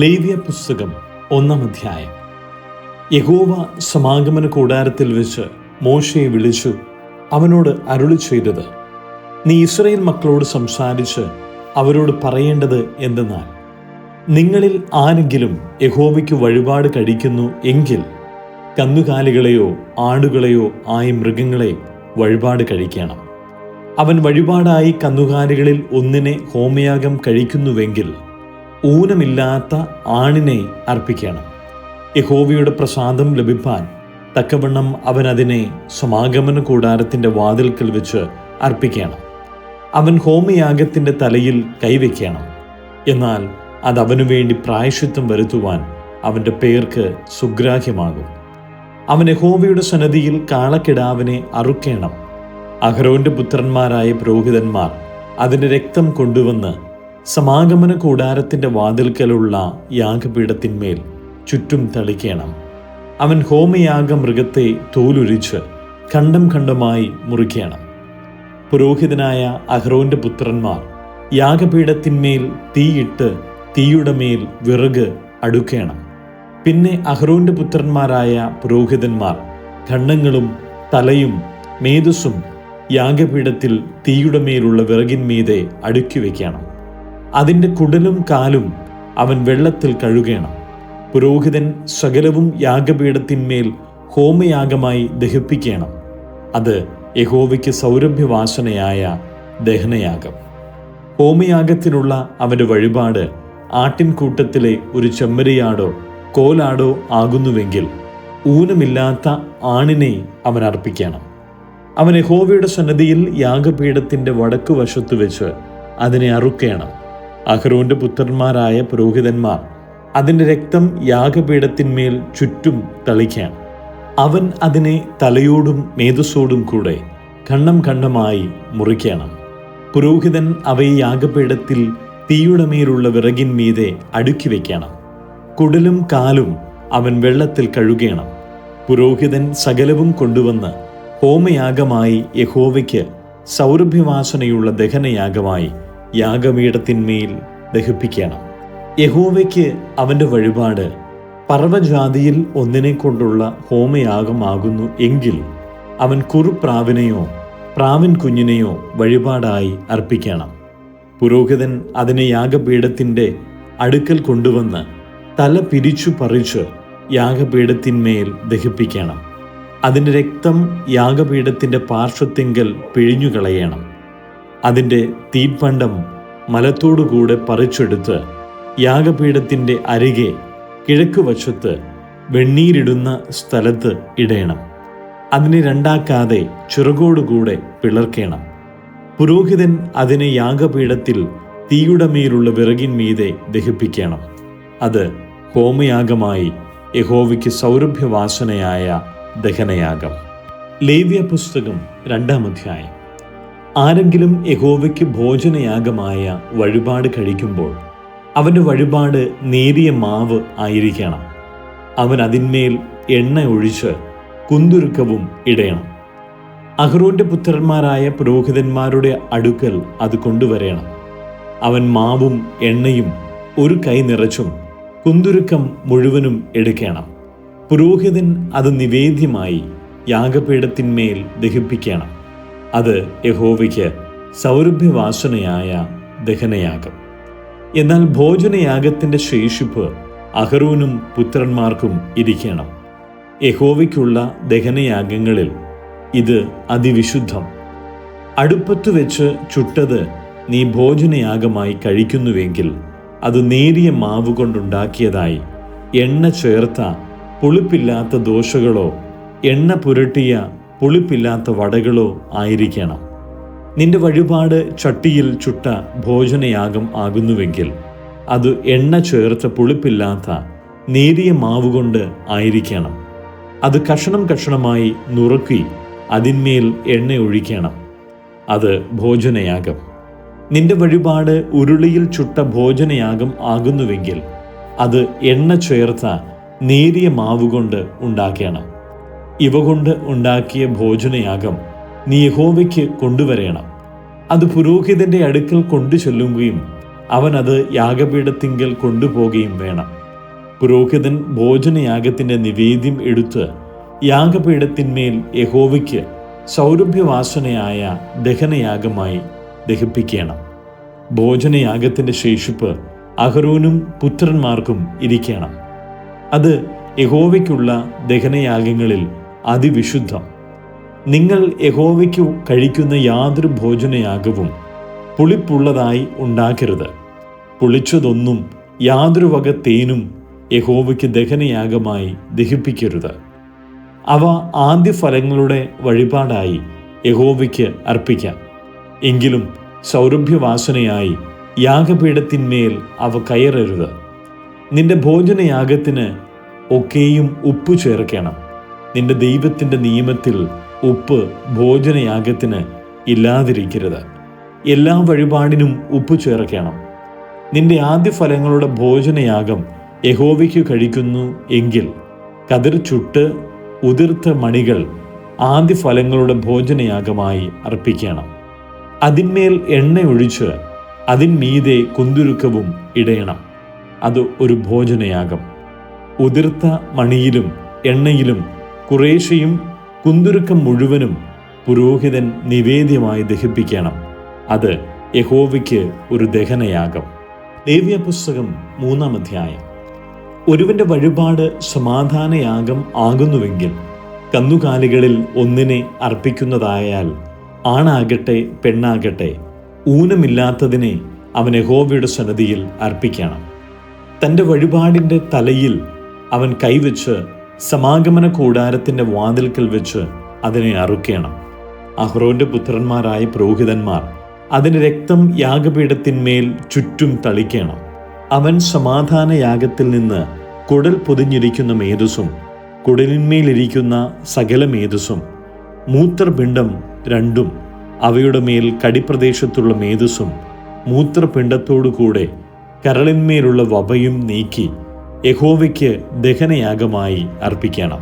ലേവ്യ പുസ്തകം 1-ാം അധ്യായം. യഹോവ സമാഗമന കൂടാരത്തിൽ വെച്ച് മോശയെ വിളിച്ചു അവനോട് അരുളി ചെയ്തത്, നീ ഇസ്രായേൽ മക്കളോട് സംസാരിച്ച് അവരോട് പറയേണ്ടത് എന്തെന്നാൽ, നിങ്ങളിൽ ആരെങ്കിലും യഹോവയ്ക്ക് വഴിപാട് കഴിക്കുന്നു എങ്കിൽ കന്നുകാലികളെയോ ആടുകളെയോ ആയ മൃഗങ്ങളെ വഴിപാട് കഴിക്കണം. അവൻ വഴിപാടായി കന്നുകാലികളിൽ ഒന്നിനെ ഹോമയാഗം കഴിക്കുന്നുവെങ്കിൽ ഊനമില്ലാത്ത ആണിനെ അർപ്പിക്കണം. യഹോവയുടെ പ്രസാദം ലഭിപ്പാൻ തക്കവണ്ണം അവൻ അതിനെ സമാഗമന കൂടാരത്തിൻ്റെ വാതിൽക്കൽ വെച്ച് അർപ്പിക്കണം. അവൻ ഹോമയാഗത്തിൻ്റെ തലയിൽ കൈവയ്ക്കണം. എന്നാൽ അത് അവനു വേണ്ടി പ്രായശ്ചിത്തം വരുത്തുവാൻ അവൻ്റെ പേർക്ക് സുഗ്രാഹ്യമാകും. അവൻ യഹോവയുടെ സന്നിധിയിൽ കാളക്കിടാവിനെ അറുക്കേണം. അഹരോന്റെ പുത്രന്മാരായ പുരോഹിതന്മാർ അതിൻ്റെ രക്തം കൊണ്ടുവന്ന് സമാഗമന കൂടാരത്തിൻ്റെ വാതിൽക്കലുള്ള യാഗപീഠത്തിന്മേൽ ചുറ്റും തളിക്കണം. അവൻ ഹോമയാഗ മൃഗത്തെ തോലുരിച്ച് ഖണ്ഡം ഖണ്ഡമായി മുറിക്കണം. പുരോഹിതനായ അഹരോന്റെ പുത്രന്മാർ യാഗപീഠത്തിന്മേൽ തീയിട്ട് തീയുടെ മേൽ വിറക് അടുക്കണം. പിന്നെ അഹരോന്റെ പുത്രന്മാരായ പുരോഹിതന്മാർ ഖണ്ഡങ്ങളും തലയും മേധസ്സും യാഗപീഠത്തിൽ തീയുടെ മേലുള്ള വിറകിന്മീതെ അടുക്കി വയ്ക്കണം. അതിൻ്റെ കുടലും കാലും അവൻ വെള്ളത്തിൽ കഴുകണം. പുരോഹിതൻ സകലവും യാഗപീഠത്തിന്മേൽ ഹോമയാഗമായി ദഹിപ്പിക്കണം. അത് യഹോവയ്ക്ക് സൗരഭ്യവാസനയായ ദഹനയാഗം. ഹോമയാഗത്തിനുള്ള അവൻ്റെ വഴിപാട് ആട്ടിൻകൂട്ടത്തിലെ ഒരു ചെമ്മരിയാടോ കോലാടോ ആകുന്നുവെങ്കിൽ ഊനമില്ലാത്ത ആണിനെ അവൻ അർപ്പിക്കണം. അവൻ യഹോവയുടെ സന്നിധിയിൽ യാഗപീഠത്തിൻ്റെ വടക്കുവശത്തു വെച്ച് അതിനെ അറുക്കണം. അഹരോന്റെ പുത്രന്മാരായ പുരോഹിതന്മാർ അതിൻ്റെ രക്തം യാഗപീഠത്തിന്മേൽ ചുറ്റും തളിക്കണം. അവൻ അതിനെ തലയോടും മേധസ്സോടും കൂടെ ഖണ്ഡം ഖണ്ഡമായി മുറിക്കണം. പുരോഹിതൻ അവയെ യാഗപീഠത്തിൽ തീയുടെ മേലുള്ള വിറകിന്മീതെ അടുക്കി വയ്ക്കണം. കുടലും കാലും അവൻ വെള്ളത്തിൽ കഴുകണം. പുരോഹിതൻ സകലവും കൊണ്ടുവന്ന് ഹോമയാഗമായി യഹോവയ്ക്ക് സൗരഭ്യവാസനയുള്ള ദഹനയാഗമായി യാഗപീഠത്തിന്മേൽ ദഹിപ്പിക്കണം. യഹോവയ്ക്ക് അവൻ്റെ വഴിപാട് പർവ്വജാതിയിൽ ഒന്നിനെ കൊണ്ടുള്ള ഹോമയാഗമാകുന്നു എങ്കിൽ അവൻ കുറുപ്രാവിനെയോ പ്രാവിൻ കുഞ്ഞിനെയോ വഴിപാടായി അർപ്പിക്കണം. പുരോഹിതൻ അതിനെ യാഗപീഠത്തിൻ്റെ അടുക്കൽ കൊണ്ടുവന്ന് തല പിരിച്ചു പറിച്ച് യാഗപീഠത്തിന്മേൽ ദഹിപ്പിക്കണം. അതിൻ്റെ രക്തം യാഗപീഠത്തിൻ്റെ പാർശ്വത്തിങ്കൽ പിഴിഞ്ഞുകളയണം. അതിൻ്റെ തീപ്പണ്ടം മലത്തോടുകൂടെ പറിച്ചെടുത്ത് യാഗപീഠത്തിൻ്റെ അരികെ കിഴക്കുവശത്ത് വെണ്ണീരിടുന്ന സ്ഥലത്ത് ഇടേണം. അതിനെ രണ്ടാക്കാതെ ചിറകോടുകൂടെ പിളർക്കണം. പുരോഹിതൻ അതിനെ യാഗപീഠത്തിൽ തീയുടെ മേലുള്ള വിറകിന്മീതെ ദഹിപ്പിക്കണം. അത് ഹോമയാഗമായി യഹോവയ്ക്ക് സൗരഭ്യവാസനയായ ദഹനയാഗം. ലേവ്യ പുസ്തകം 2-ാം അധ്യായം. ആരെങ്കിലും യഹോവയ്ക്ക് ഭോജനയാഗമായ വഴിപാട് കഴിക്കുമ്പോൾ അവൻ്റെ വഴിപാട് നേരിയ മാവ് ആയിരിക്കണം. അവൻ അതിന്മേൽ എണ്ണ ഒഴിച്ച് കുന്തുരുക്കവും ഇടേണം. അഹരോന്റെ പുത്രന്മാരായ പുരോഹിതന്മാരുടെ അടുക്കൽ അത് കൊണ്ടുവരേണം. അവൻ മാവും എണ്ണയും ഒരു കൈ നിറച്ചും കുന്തുരുക്കം മുഴുവനും എടുക്കണം. പുരോഹിതൻ അത് നിവേദ്യമായി യാഗപീഠത്തിന്മേൽ ദഹിപ്പിക്കണം. അത് യഹോവയ്ക്ക് സൗരഭ്യവാസനയായ ദഹനയാഗം. എന്നാൽ ഭോജനയാഗത്തിൻ്റെ ശേഷിപ്പ് അഹരോനും പുത്രന്മാർക്കും ഇരിക്കണം. യഹോവയ്ക്കുള്ള ദഹനയാഗങ്ങളിൽ ഇത് അതിവിശുദ്ധം. അടുപ്പത്തു വെച്ച് ചുട്ടത് നീ ഭോജനയാഗമായി കഴിക്കുന്നുവെങ്കിൽ അത് നേരിയ മാവ് കൊണ്ടുണ്ടാക്കിയതായി എണ്ണ ചേർത്ത പുളിപ്പില്ലാത്ത ദോശകളോ എണ്ണ പുരട്ടിയ പുളിപ്പില്ലാത്ത വടകളോ ആയിരിക്കണം. നിന്റെ വഴിപാട് ചട്ടിയിൽ ചുട്ട ഭോജനയാഗം ആകുന്നുവെങ്കിൽ അത് എണ്ണ ചേർത്ത പുളിപ്പില്ലാത്ത നേരിയ മാവുകൊണ്ട് ആയിരിക്കണം. അത് കഷണം കഷണമായി നുറുക്കി അതിന്മേൽ എണ്ണ ഒഴിക്കണം. അത് ഭോജനയാഗം. നിന്റെ വഴിപാട് ഉരുളിയിൽ ചുട്ട ഭോജനയാഗം ആകുന്നുവെങ്കിൽ അത് എണ്ണ ചേർത്ത നേരിയ മാവുകൊണ്ട് ഉണ്ടാക്കണം. ഇവ കൊണ്ട് ഉണ്ടാക്കിയ ഭോജനയാഗം നീ യഹോവയ്ക്ക് കൊണ്ടുവരേണം. അത് പുരോഹിതന്റെ അടുക്കൽ കൊണ്ടു ചെല്ലുകയും അവൻ അത് യാഗപീഠത്തിങ്കൽ കൊണ്ടുപോകുകയും വേണം. പുരോഹിതൻ ഭോജനയാഗത്തിൻ്റെ നിവേദ്യം എടുത്ത് യാഗപീഠത്തിന്മേൽ യഹോവയ്ക്ക് സൗരഭ്യവാസനയായ ദഹനയാഗമായി ദഹിപ്പിക്കണം. ഭോജനയാഗത്തിൻ്റെ ശേഷിപ്പ് അഹരോനും പുത്രന്മാർക്കും ഇരിക്കണം. അത് യഹോവയ്ക്കുള്ള ദഹനയാഗങ്ങളിൽ അതിവിശുദ്ധം. നിങ്ങൾ യഹോവയ്ക്കു കഴിക്കുന്ന യാതൊരു ഭോജനയാഗവും പുളിപ്പുള്ളതായി ഉണ്ടാക്കരുത്. പുളിച്ചതൊന്നും യാതൊരു വക തേനും യഹോവയ്ക്ക് ദഹനയാഗമായി ദഹിപ്പിക്കരുത്. അവ ആദ്യഫലങ്ങളുടെ വഴിപാടായി യഹോവയ്ക്ക് അർപ്പിക്കാം. എങ്കിലും സൗരഭ്യവാസനയായി യാഗപീഠത്തിന്മേൽ അവ കയറരുത്. നിന്റെ ഭോജനയാഗത്തിന് ഒക്കെയും ഉപ്പ് ചേർക്കണം. നിന്റെ ദൈവത്തിൻ്റെ നിയമത്തിൽ ഉപ്പ് ഭോജനയാഗത്തിന് ഇല്ലാതിരിക്കരുത്. എല്ലാ വഴിപാടിനും ഉപ്പ് ചേർക്കണം. നിന്റെ ആദ്യഫലങ്ങളുടെ ഭോജനയാഗം യഹോവയ്ക്ക് കഴിക്കുന്നു എങ്കിൽ കതിർ ചുട്ട് ഉതിർത്ത മണികൾ ആദ്യഫലങ്ങളുടെ ഭോജനയാഗമായി അർപ്പിക്കണം. അതിന്മേൽ എണ്ണ ഒഴിച്ച് അതിന്മീതെ കുന്തുരുക്കവും ഇടയണം. അത് ഒരു ഭോജനയാഗം. ഉതിർത്ത മണിയിലും എണ്ണയിലും കുറേശ്ശെയും കുന്തുരുക്കം മുഴുവനും പുരോഹിതൻ നിവേദ്യമായി ദഹിപ്പിക്കണം. അത് യഹോവയ്ക്ക് ഒരു ദഹനയാഗം. ലേവ്യ പുസ്തകം 3-ാം അധ്യായം. ഒരുവന്റെ വഴിപാട് സമാധാനയാഗം ആകുന്നുവെങ്കിൽ കന്നുകാലികളിൽ ഒന്നിനെ അർപ്പിക്കുന്നതായാൽ ആണാകട്ടെ പെണ്ണാകട്ടെ ഊനമില്ലാത്തതിനെ അവൻ യഹോവയുടെ സന്നിധിയിൽ അർപ്പിക്കണം. തൻ്റെ വഴിപാടിൻ്റെ തലയിൽ അവൻ കൈവച്ച് സമാഗമന കൂടാരത്തിൻ്റെ വാതിൽക്കൽ വെച്ച് അതിനെ അറുക്കണം. അഹ്റോന്റെ പുത്രന്മാരായ പുരോഹിതന്മാർ അതിൻ്റെ രക്തം യാഗപീഠത്തിന്മേൽ ചുറ്റും തളിക്കണം. അവൻ സമാധാന യാഗത്തിൽ നിന്ന് കുടൽ പൊതിഞ്ഞിരിക്കുന്ന മേധസ്സും കുടലിന്മേലിരിക്കുന്ന സകല മേധസ്സും മൂത്രപിണ്ഡം രണ്ടും അവയുടെ മേൽ കടിപ്രദേശത്തുള്ള മേധസ്സും മൂത്രപിണ്ഡത്തോടുകൂടെ കരളിന്മേലുള്ള വപയും നീക്കി യഹോവയ്ക്ക് ദഹനയാഗമായി അർപ്പിക്കണം.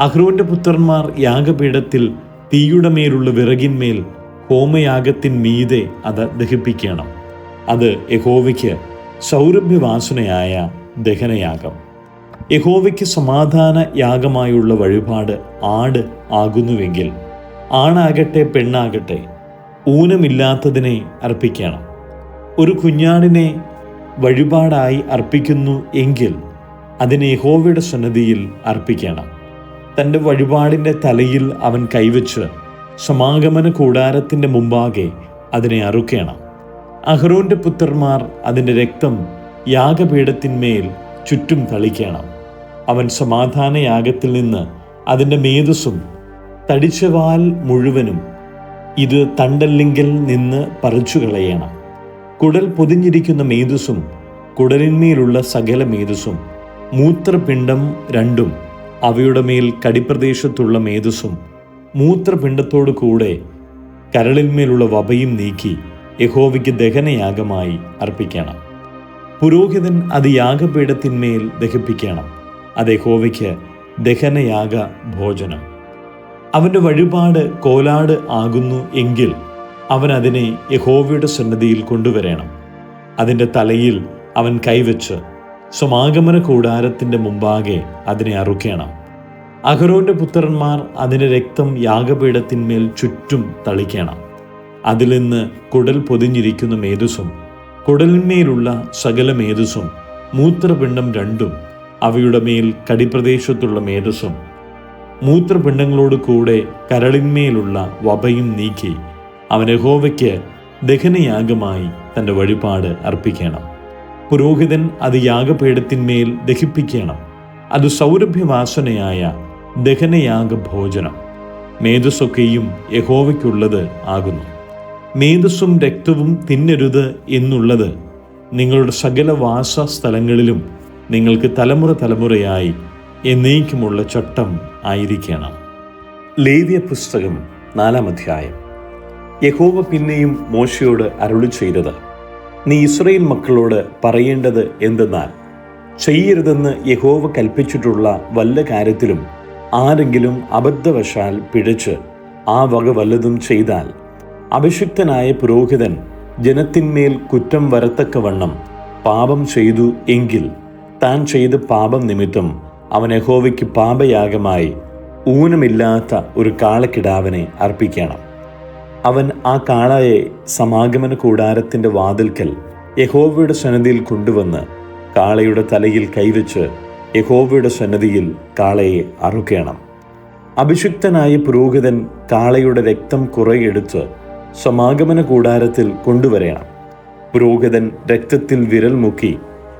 അഹ്റോന്റെ പുത്രന്മാർ യാഗപീഠത്തിൽ തീയുടെ മേലുള്ള വിറകിന്മേൽ ഹോമയാഗത്തിന്മീതെ അത് ദഹിപ്പിക്കണം. അത് യഹോവയ്ക്ക് സൗരഭ്യവാസനയായ ദഹനയാഗം. യഹോവയ്ക്ക് സമാധാന യാഗമായുള്ള വഴിപാട് ആട് ആകുന്നുവെങ്കിൽ ആണാകട്ടെ പെണ്ണാകട്ടെ ഊനമില്ലാത്തതിനെ അർപ്പിക്കണം. ഒരു കുഞ്ഞാടിനെ വഴിപാടായി അർപ്പിക്കുന്നു എങ്കിൽ അതിനെ യഹോവയുടെ സന്നിധിയിൽ അർപ്പിക്കണം. തൻ്റെ വഴിപാടിൻ്റെ തലയിൽ അവൻ കൈവച്ച് സമാഗമന കൂടാരത്തിൻ്റെ മുമ്പാകെ അതിനെ അറുക്കണം. അഹ്റോന്റെ പുത്രന്മാർ അതിൻ്റെ രക്തം യാഗപീഠത്തിന്മേൽ ചുറ്റും തളിക്കണം. അവൻ സമാധാന യാഗത്തിൽ നിന്ന് അതിൻ്റെ മേധസ്സും തടിച്ചവാൽ മുഴുവനും ഇത് തണ്ടല്ലിങ്കൽ നിന്ന് പറിച്ചു കളയണം. കുടൽ പൊതിഞ്ഞിരിക്കുന്ന മേധസ്സും കുടലിന്മേലുള്ള സകല മേധസ്സും മൂത്രപിണ്ഡം രണ്ടും അവയുടെ മേൽ കടിപ്രദേശത്തുള്ള മേധസ്സും മൂത്രപിണ്ഡത്തോടു കൂടെ കരളിന്മേലുള്ള വപയും നീക്കി യഹോവയ്ക്ക് ദഹനയാഗമായി അർപ്പിക്കണം. പുരോഹിതൻ അത് യാഗപീഠത്തിന്മേൽ ദഹിപ്പിക്കണം. അത് യഹോവയ്ക്ക് ദഹനയാഗ ഭോജനം. അവൻ്റെ വഴിപാട് കോലാട് ആകുന്നു എങ്കിൽ അവൻ അതിനെ യഹോവയുടെ സന്നിധിയിൽ കൊണ്ടുവരണം. അതിൻ്റെ തലയിൽ അവൻ കൈവച്ച് സമാഗമന കൂടാരത്തിൻ്റെ മുമ്പാകെ അതിനെ അറുക്കണം. അഹ്റോന്റെ പുത്രന്മാർ അതിൻ്റെ രക്തം യാഗപീഠത്തിന്മേൽ ചുറ്റും തളിക്കണം. അതിൽ നിന്ന് കുടൽ പൊതിഞ്ഞിരിക്കുന്ന മേധസ്സും കുടലിന്മേലുള്ള സകല മേധസ്സും മൂത്രപിണ്ഡം രണ്ടും അവയുടെ മേൽ കടിപ്രദേശത്തുള്ള മേധസ്സും മൂത്രപിണ്ഡങ്ങളോട് കൂടെ കരളിന്മേലുള്ള വപയും നീക്കി അവൻ യഹോവയ്ക്ക് ദഹനയാഗമായി തൻ്റെ വഴിപാട് അർപ്പിക്കണം. പുരോഹിതൻ അത് യാഗപീഠത്തിന്മേൽ ദഹിപ്പിക്കണം. അത് സൗരഭ്യവാസനയായ ദഹനയാഗ ഭോജനം. മേധസ്സൊക്കെയും യഹോവയ്ക്കുള്ളത് ആകുന്നു. മേധസ്സും രക്തവും തിന്നരുത് എന്നുള്ളത് നിങ്ങളുടെ സകല വാസസ്ഥലങ്ങളിലും നിങ്ങൾക്ക് തലമുറ തലമുറയായി എന്നേക്കുമുള്ള ചട്ടം ആയിരിക്കണം. ലേവ്യ പുസ്തകം 4-ാം അധ്യായം. യഹോവ പിന്നെയും മോശയോട് അരുളി ചെയ്തത്, നീ ഇസ്രായേൽ മക്കളോട് പറയേണ്ടത് എന്തെന്നാൽ, ചെയ്യരുതെന്ന് യഹോവ കൽപ്പിച്ചിട്ടുള്ള വല്ല കാര്യത്തിലും ആരെങ്കിലും അബദ്ധവശാൽ പിഴച്ച് ആ വക വല്ലതും ചെയ്താൽ അഭിഷിക്തനായ പുരോഹിതൻ ജനത്തിന്മേൽ കുറ്റം വരത്തക്കവണ്ണം പാപം ചെയ്തു എങ്കിൽ താൻ ചെയ്ത പാപം നിമിത്തം അവൻ യഹോവയ്ക്ക് പാപയാഗമായി ഊനമില്ലാത്ത ഒരു കാളക്കിടാവിനെ അർപ്പിക്കണം. അവൻ ആ കാളയെ സമാഗമന കൂടാരത്തിൻ്റെ വാതിൽക്കൽ യഹോവയുടെ സന്നിധിയിൽ കൊണ്ടുവന്ന് കാളയുടെ തലയിൽ കൈവച്ച് യഹോവയുടെ സന്നിധിയിൽ കാളയെ അറുക്കണം. അഭിഷിക്തനായ പുരോഹിതൻ കാളയുടെ രക്തം കുറെയെടുത്ത് സമാഗമന കൂടാരത്തിൽ കൊണ്ടുവരണം. പുരോഹിതൻ രക്തത്തിൽ വിരൽ മുക്കി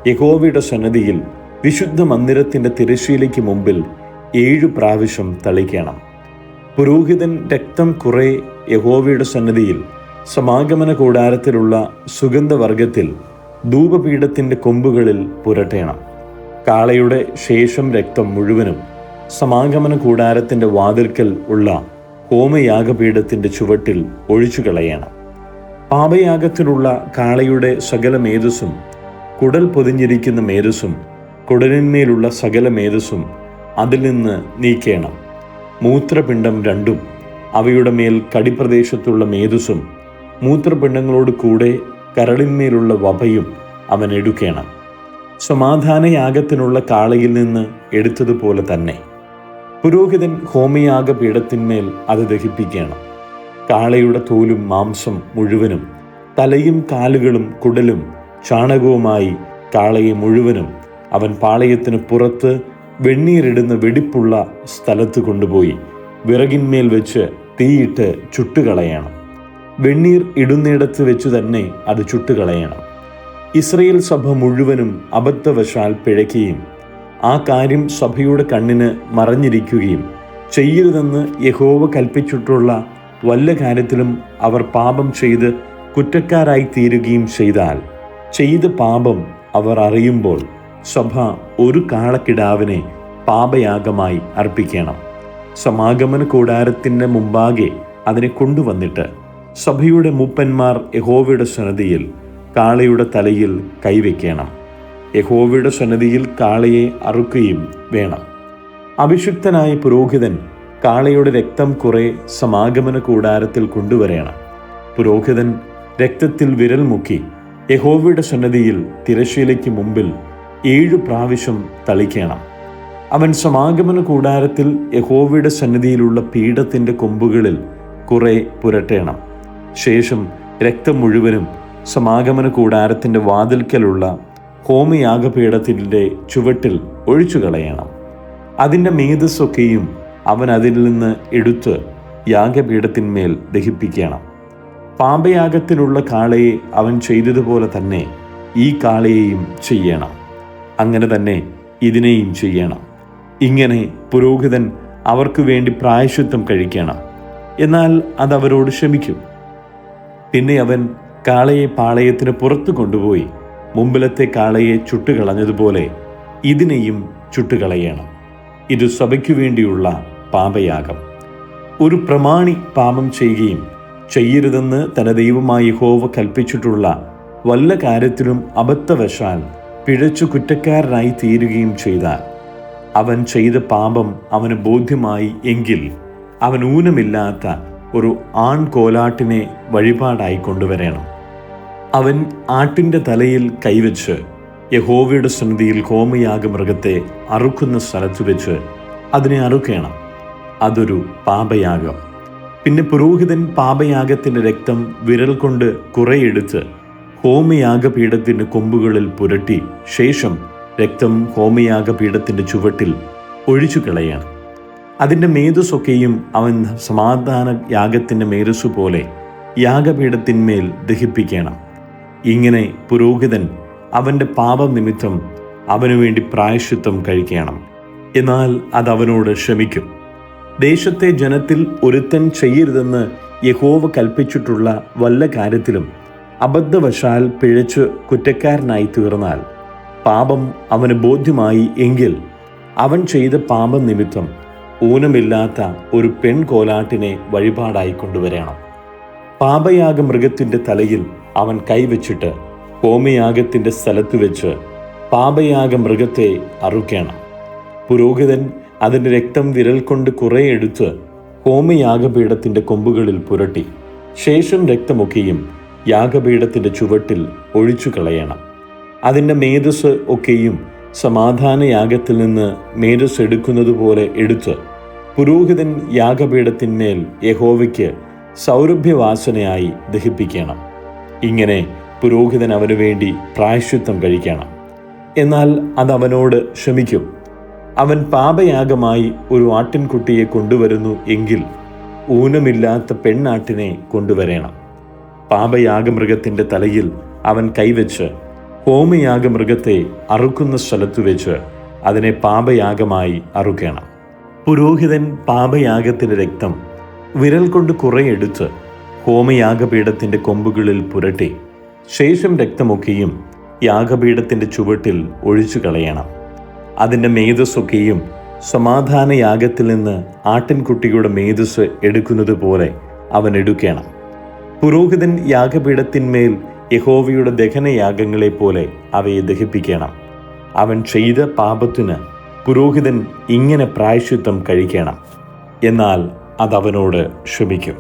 യഹോവയുടെ സന്നിധിയിൽ വിശുദ്ധ മന്ദിരത്തിൻ്റെ തിരശ്ശീലയ്ക്ക് മുമ്പിൽ 7 പ്രാവശ്യം തളിക്കണം. പുരോഹിതൻ രക്തം കുറെ യഹോവയുടെ സന്നിധിയിൽ സമാഗമന കൂടാരത്തിലുള്ള സുഗന്ധവർഗത്തിൽ ധൂപപീഠത്തിൻ്റെ കൊമ്പുകളിൽ പുരട്ടണം. കാളയുടെ ശേഷം രക്തം മുഴുവനും സമാഗമന കൂടാരത്തിൻ്റെ വാതിൽക്കൽ ഉള്ള ഹോമയാഗപീഠത്തിൻ്റെ ചുവട്ടിൽ ഒഴിച്ചു കളയണം. പാപയാഗത്തിലുള്ള കാളയുടെ സകല മേധസ്സും, കുടൽ പൊതിഞ്ഞിരിക്കുന്ന മേധസ്സും, കുടലിന്മേലുള്ള സകല മേധസ്സും അതിൽ നിന്ന് നീക്കേണം. മൂത്രപിണ്ഡം രണ്ടും അവയുടെ മേൽ കടിപ്രദേശത്തുള്ള മേധസ്സും മൂത്രപിണ്ഡങ്ങളോട് കൂടെ കരളിന്മേലുള്ള വപയും അവൻ എടുക്കണം. സമാധാനയാഗത്തിനുള്ള കാളയിൽ നിന്ന് എടുത്തതുപോലെ തന്നെ പുരോഹിതൻ ഹോമയാഗപീഠത്തിന്മേൽ അത് ദഹിപ്പിക്കണം. കാളയുടെ തോലും മാംസം മുഴുവനും, തലയും കാലുകളും കുടലും ചാണകവുമായി കാളയെ മുഴുവനും അവൻ പാളയത്തിന് പുറത്ത് വെണ്ണീരിടുന്ന വെടിപ്പുള്ള സ്ഥലത്ത് കൊണ്ടുപോയി വിറകിന്മേൽ വെച്ച് തീയിട്ട് ചുട്ടുകളയണം. വെണ്ണീർ ഇടുന്നിടത്ത് വെച്ച് തന്നെ അത് ചുട്ടുകളയണം. ഇസ്രയേൽ സഭ മുഴുവനും അബദ്ധവശാൽ പിഴയ്ക്കുകയും ആ കാര്യം സഭയുടെ കണ്ണിന് മറഞ്ഞിരിക്കുകയും ചെയ്യരുതെന്ന് യഹോവ കൽപ്പിച്ചിട്ടുള്ള വല്ല കാര്യത്തിലും അവർ പാപം ചെയ്ത് കുറ്റക്കാരായി തീരുകയും ചെയ്താൽ ചെയ്ത പാപം അവർ അറിയുമ്പോൾ സഭ ഒരു കാളക്കിടാവിനെ പാപയാഗമായി അർപ്പിക്കണം. സമാഗമന കൂടാരത്തിൻ്റെ മുമ്പാകെ അതിനെ കൊണ്ടുവന്നിട്ട് സഭയുടെ മൂപ്പന്മാർ യഹോവയുടെ സന്നിധിയിൽ കാളയുടെ തലയിൽ കൈവയ്ക്കണം. യഹോവയുടെ സന്നിധിയിൽ കാളയെ അറുക്കുകയും വേണം. അഭിഷിക്തനായ പുരോഹിതൻ കാളയുടെ രക്തം കുറെ സമാഗമന കൂടാരത്തിൽ കൊണ്ടുവരണം. പുരോഹിതൻ രക്തത്തിൽ വിരൽ മുക്കി യഹോവയുടെ സന്നിധിയിൽ തിരശ്ശീലയ്ക്ക് മുമ്പിൽ 7 പ്രാവശ്യം തളിക്കണം. അവൻ സമാഗമന കൂടാരത്തിൽ യഹോവയുടെ സന്നിധിയിലുള്ള പീഠത്തിൻ്റെ കൊമ്പുകളിൽ കുറെ പുരട്ടണം. ശേഷം രക്തം മുഴുവനും സമാഗമന കൂടാരത്തിൻ്റെ വാതിൽക്കലുള്ള ഹോമയാഗപീഠത്തിൻ്റെ ചുവട്ടിൽ ഒഴിച്ചു കളയണം. അതിൻ്റെ മേധസ്സൊക്കെയും അവൻ അതിൽ നിന്ന് എടുത്ത് യാഗപീഠത്തിന്മേൽ ദഹിപ്പിക്കണം. പാപയാഗത്തിലുള്ള കാളയെ അവൻ ചെയ്തതുപോലെ തന്നെ ഈ കാളയെയും ചെയ്യണം. അങ്ങനെ തന്നെ ഇതിനെയും ചെയ്യണം. ഇങ്ങനെ പുരോഹിതൻ അവർക്ക് വേണ്ടി പ്രായശ്ചിത്തം കഴിക്കണം. എന്നാൽ അതവരോട് ക്ഷമിക്കും. പിന്നെ അവൻ കാളയെ പാളയത്തിന് പുറത്തു കൊണ്ടുപോയി മുമ്പിലത്തെ കാളയെ ചുട്ടുകളഞ്ഞതുപോലെ ഇതിനെയും ചുട്ടുകളയണം. ഇത് സഭയ്ക്കു വേണ്ടിയുള്ള പാപയാഗം. ഒരു പ്രമാണി പാപം ചെയ്യുകയും ചെയ്യരുതെന്ന് തന്റെ ദൈവമായ യഹോവ കൽപ്പിച്ചിട്ടുള്ള വല്ല കാര്യത്തിലും അബദ്ധവശാൽ പിഴച്ചു കുറ്റക്കാരനായി തീരുകയും ചെയ്താൽ അവൻ ചെയ്ത പാപം അവന് ബോധ്യമായി എങ്കിൽ അവൻ ഊനമില്ലാത്ത ഒരു ആൺകോലാട്ടിനെ വഴിപാടായി കൊണ്ടുവരണം. അവൻ ആട്ടിൻ്റെ തലയിൽ കൈവച്ച് യഹോവയുടെ സന്നിധിയിൽ ഹോമയാഗമൃഗത്തെ അറുക്കുന്ന സ്ഥലത്ത് വെച്ച് അതിനെ അറുക്കണം. അതൊരു പാപയാഗം. പിന്നെ പുരോഹിതൻ പാപയാഗത്തിൻ്റെ രക്തം വിരൽ കൊണ്ട് കുറെയെടുത്ത് ഹോമയാഗപീഠത്തിൻ്റെ കൊമ്പുകളിൽ പുരട്ടി ശേഷം രക്തം ഹോമയാഗപീഠത്തിൻ്റെ ചുവട്ടിൽ ഒഴിച്ചു കളയണം. അതിൻ്റെ മേധസ്സൊക്കെയും അവൻ സമാധാന യാഗത്തിൻ്റെ മേധസ്സു പോലെ യാഗപീഠത്തിന്മേൽ ദഹിപ്പിക്കണം. ഇങ്ങനെ പുരോഹിതൻ അവൻ്റെ പാപനിമിത്തം അവനു വേണ്ടി പ്രായശ്ചിത്തം കഴിക്കണം. എന്നാൽ അതവനോട് ക്ഷമിക്കും. ദേശത്തെ ജനത്തിൽ ഒരുത്തൻ ചെയ്യരുതെന്ന് യഹോവ കൽപ്പിച്ചിട്ടുള്ള വല്ല കാര്യത്തിലും അബദ്ധവശാൽ പിഴച്ച് കുറ്റക്കാരനായി തീർന്നാൽ പാപം അവന് ബോധ്യമായി എങ്കിൽ അവൻ ചെയ്ത പാപം നിമിത്തം ഊനമില്ലാത്ത ഒരു പെൺകോലാട്ടിനെ വഴിപാടായി കൊണ്ടുവരണം. പാപയാഗ മൃഗത്തിൻ്റെ തലയിൽ അവൻ കൈവച്ചിട്ട് ഹോമയാഗത്തിൻ്റെ സ്ഥലത്ത് വെച്ച് പാപയാഗ മൃഗത്തെ അറുക്കണം. പുരോഹിതൻ അതിൻ്റെ രക്തം വിരൽ കൊണ്ട് കുറെ എടുത്ത് ഹോമയാഗപീഠത്തിൻ്റെ കൊമ്പുകളിൽ പുരട്ടി ശേഷം രക്തമൊക്കെയും യാഗപീഠത്തിൻ്റെ ചുവട്ടിൽ ഒഴിച്ചു കളയണം. അതിൻ്റെ മേധസ് ഒക്കെയും സമാധാനയാഗത്തിൽ നിന്ന് മേധസ് എടുക്കുന്നത് പോലെ എടുത്ത് പുരോഹിതൻ യാഗപീഠത്തിന്മേൽ യഹോവയ്ക്ക് സൗരഭ്യവാസനയായി ദഹിപ്പിക്കണം. ഇങ്ങനെ പുരോഹിതൻ അവനു വേണ്ടി പ്രായശ്ചിത്തം കഴിക്കണം. എന്നാൽ അതവനോട് ക്ഷമിക്കും. അവൻ പാപയാഗമായി ഒരു ആട്ടിൻകുട്ടിയെ കൊണ്ടുവരുന്നു എങ്കിൽ ഊനമില്ലാത്ത പെണ്ണാട്ടിനെ കൊണ്ടുവരേണം. പാപയാഗമൃഗത്തിൻ്റെ തലയിൽ അവൻ കൈവച്ച് ഹോമയാഗമൃഗത്തെ അറുക്കുന്ന സ്ഥലത്തു വെച്ച് അതിനെ പാപയാഗമായി അറുക്കണം. പുരോഹിതൻ പാപയാഗത്തിൻ്റെ രക്തം വിരൽ കൊണ്ട് കുറെ എടുത്ത് ഹോമയാഗപീഠത്തിൻ്റെ കൊമ്പുകളിൽ പുരട്ടി ശേഷം രക്തമൊക്കെയും യാഗപീഠത്തിൻ്റെ ചുവട്ടിൽ ഒഴിച്ചു കളയണം. അതിൻ്റെ മേധസ്സൊക്കെയും സമാധാനയാഗത്തിൽ നിന്ന് ആട്ടിൻകുട്ടിയുടെ മേധസ് എടുക്കുന്നത് പോലെ അവൻ എടുക്കണം. പുരോഹിതൻ യാഗപീഠത്തിന്മേൽ യഹോവയുടെ ദഹനയാഗങ്ങളെപ്പോലെ അവയെ ദഹിപ്പിക്കണം. അവൻ ചെയ്ത പാപത്തിന് പുരോഹിതൻ ഇങ്ങനെ പ്രായശ്ചിത്തം കഴിക്കണം. എന്നാൽ അതവനോട് ക്ഷമിക്കും.